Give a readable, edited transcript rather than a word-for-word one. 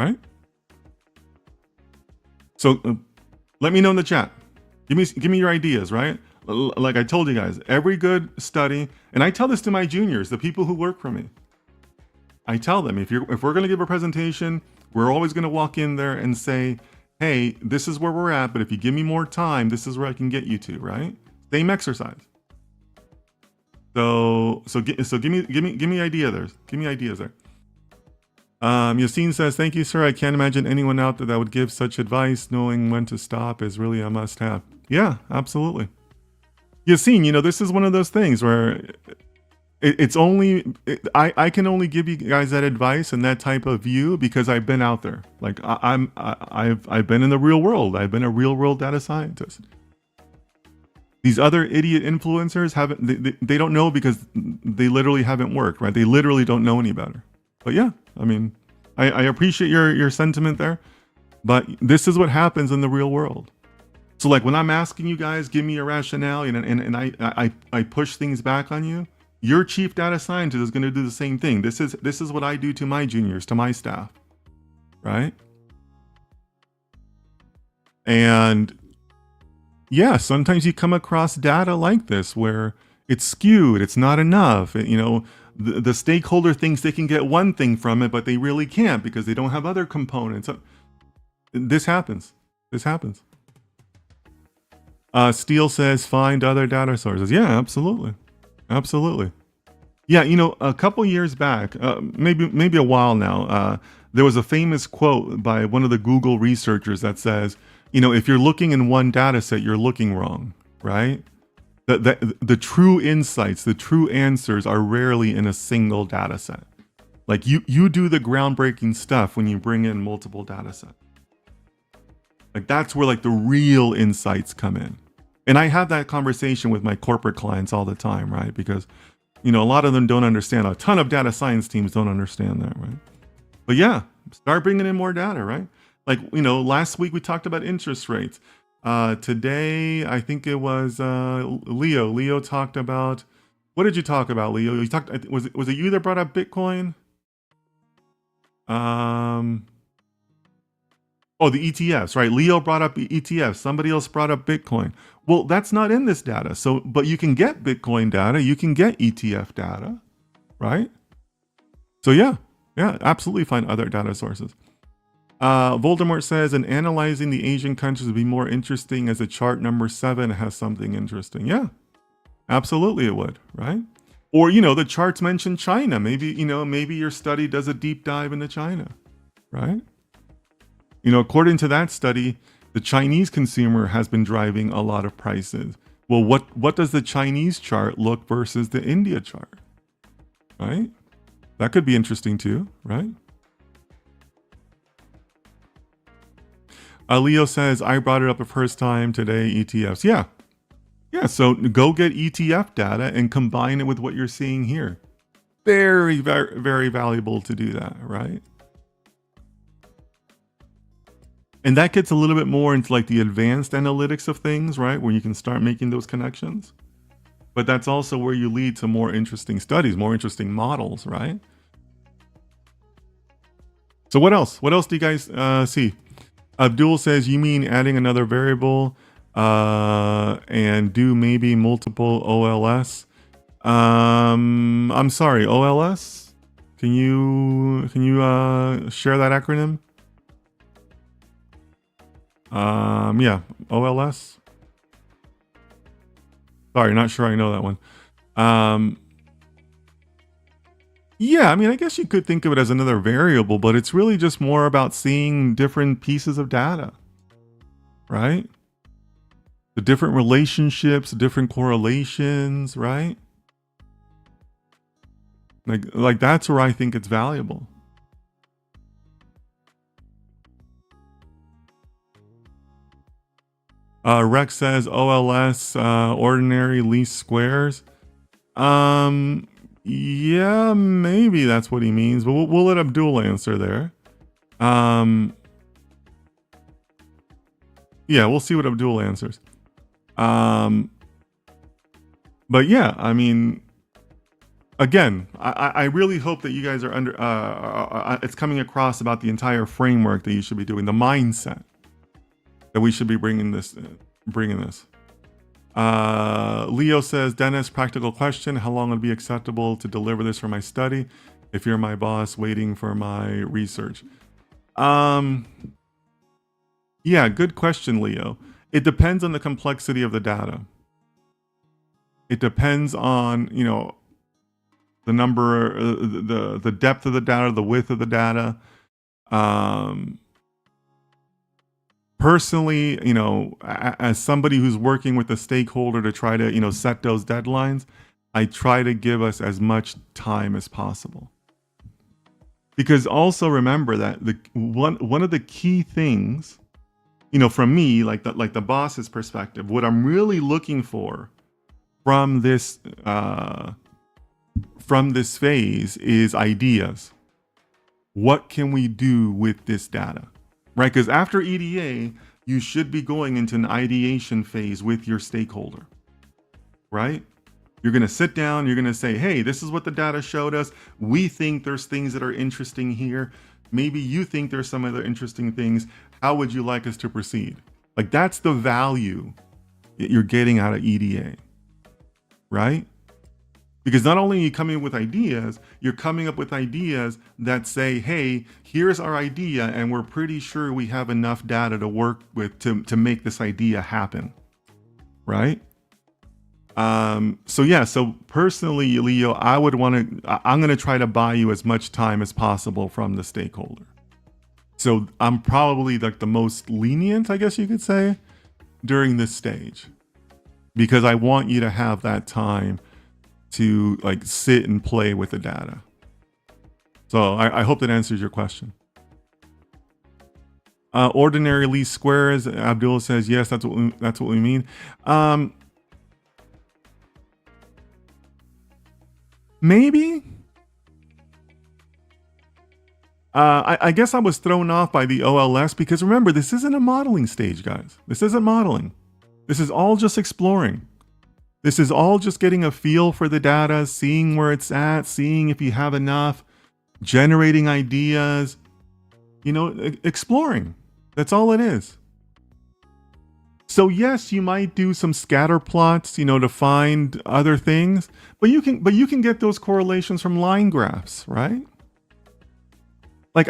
right? So let me know in the chat. Give me your ideas, right? Like I told you guys, every good study, and I tell this to my juniors, the people who work for me. I tell them, if we're going to give a presentation, we're always going to walk in there and say, hey, this is where we're at, but if you give me more time, this is where I can get you to, right? Same exercise. So give me idea there. Give me ideas there. Yassine says, thank you, sir. I can't imagine anyone out there that would give such advice. Knowing when to stop is really a must-have. Yeah, absolutely. Yassine, this is one of those things where I can only give you guys that advice and that type of view because I've been out there. Like I've been in the real world. I've been a real world data scientist. These other idiot influencers they don't know because they literally haven't worked, right? They literally don't know any better. But yeah, I mean, I appreciate your sentiment there, but this is what happens in the real world. So like when I'm asking you guys, give me a rationale, and I push things back on you, your chief data scientist is going to do the same thing. This is what I do to my juniors, to my staff, right? And yeah, sometimes you come across data like this where it's skewed, it's not enough. The stakeholder thinks they can get one thing from it, but they really can't because they don't have other components. This happens. This happens. Steele says, find other data sources. Yeah, absolutely. Absolutely. Yeah, a couple years back, maybe a while now, there was a famous quote by one of the Google researchers that says, if you're looking in one data set, you're looking wrong, right? The true insights, the true answers are rarely in a single data set. Like you do the groundbreaking stuff when you bring in multiple data sets. Like that's where like the real insights come in. And I have that conversation with my corporate clients all the time, right? Because, a lot of them don't understand. A ton of data science teams don't understand that, right? But yeah, start bringing in more data, right? Like, last week we talked about interest rates. Today, I think it was Leo. Leo talked about, what did you talk about, Leo? You talked, was it you that brought up Bitcoin? Oh, the ETFs, right? Leo brought up ETFs. Somebody else brought up Bitcoin. Well, that's not in this data. So, but you can get Bitcoin data. You can get ETF data, right? So yeah, absolutely find other data sources. Voldemort says, and analyzing the Asian countries would be more interesting as a chart number 7 has something interesting. Yeah, absolutely it would, right? Or, the charts mention China. Maybe your study does a deep dive into China, right? According to that study, the Chinese consumer has been driving a lot of prices. Well, what does the Chinese chart look versus the India chart, right? That could be interesting too, right? Leo says, I brought it up the first time today, ETFs. Yeah, so go get ETF data and combine it with what you're seeing here. Very, very, very valuable to do that, right? And that gets a little bit more into like the advanced analytics of things, right? Where you can start making those connections. But that's also where you lead to more interesting studies, more interesting models, right? So what else? What else do you guys see? Abdul says, you mean adding another variable and do maybe multiple OLS? I'm sorry, OLS? Can you share that acronym? Yeah, OLS. Sorry, not sure I know that one. Yeah, I mean, I guess you could think of it as another variable, but it's really just more about seeing different pieces of data, right? The different relationships, different correlations, right? Like that's where I think it's valuable. Rex says OLS, ordinary least squares. Yeah, maybe that's what he means, but we'll let Abdul answer there. Yeah, we'll see what Abdul answers. But yeah, I mean, again, I really hope that you guys are it's coming across about the entire framework that you should be doing, the mindset that we should be bringing this. Leo says, Dennis, practical question. How long would it be acceptable to deliver this for my study if you're my boss waiting for my research? Yeah, good question, Leo. It depends on the complexity of the data. It depends on, the number, the depth of the data, the width of the data. Personally, as somebody who's working with a stakeholder to try to, set those deadlines, I try to give us as much time as possible. Because also remember that one of the key things, from me, like the boss's perspective, what I'm really looking for from this phase is ideas. What can we do with this data? Right? Because after EDA, you should be going into an ideation phase with your stakeholder. Right? You're going to sit down, you're going to say, hey, this is what the data showed us. We think there's things that are interesting here. Maybe you think there's some other interesting things. How would you like us to proceed? Like, that's the value that you're getting out of EDA, right? Because not only are you coming up with ideas, you're coming up with ideas that say, hey, here's our idea, and we're pretty sure we have enough data to work with to make this idea happen, right? So personally, Leo, I'm going to try to buy you as much time as possible from the stakeholder. So I'm probably like the most lenient, I guess you could say, during this stage, because I want you to have that time to like sit and play with the data. So I hope that answers your question. Ordinary least squares, Abdul says, yes, that's what we mean. Maybe. I guess I was thrown off by the OLS because remember, this isn't a modeling stage, guys. This isn't modeling. This is all just exploring. This is all just getting a feel for the data, seeing where it's at, seeing if you have enough, generating ideas, exploring. That's all it is. So yes, you might do some scatter plots, to find other things, but you can get those correlations from line graphs, right? Like